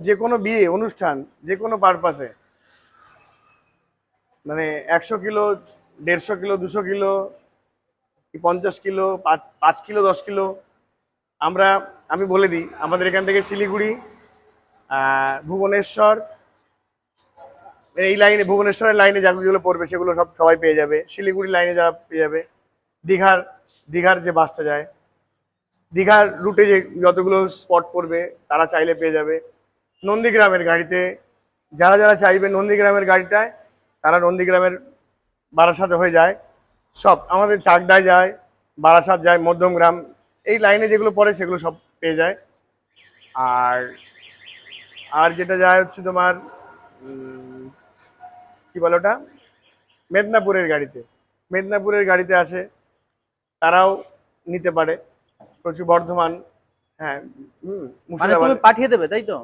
যে কোনো বিয়ে অনুষ্ঠান, যে কোনো পারপাসে, মানে 100 kilo, 150 kilo, 200 kilo, 50 kilo, 5 kilo, 10 kilo. আমরা, আমি বলে দিই, আমাদের এখান থেকে শিলিগুড়ি, ভুবনেশ্বর, এই লাইনে, ভুবনেশ্বরের লাইনে যেগুলো পড়বে সেগুলো সব সবাই পেয়ে যাবে। শিলিগুড়ি লাইনে যারা পেয়ে যাবে, দীঘার, দীঘার যে বাসটা যায়, দীঘার রুটে যে যতগুলো স্পট পড়বে তারা চাইলে পেয়ে যাবে। নন্দীগ্রামের গাড়িতে যারা যারা চাইবে, নন্দীগ্রামের গাড়িটায় তারা নন্দীগ্রামের, বারাসাতে হয়ে যায় সব, আমাদের চাকদায় যায়, বারাসাত যায়, মধ্যমগ্রাম, এই লাইনে যেগুলো পড়ে সেগুলো সব পেয়ে যায়। আর আর যেটা যায় হচ্ছে তোমার কি বলে ওটা, মেদিনীপুরের গাড়িতে, মেদিনীপুরের গাড়িতে আসে, তারাও নিতে পারে। প্রচুর বর্ধমান, হ্যাঁ, মানে তুমি মুর্শিদাবাদ। পাঠিয়ে দেবে তাই তো?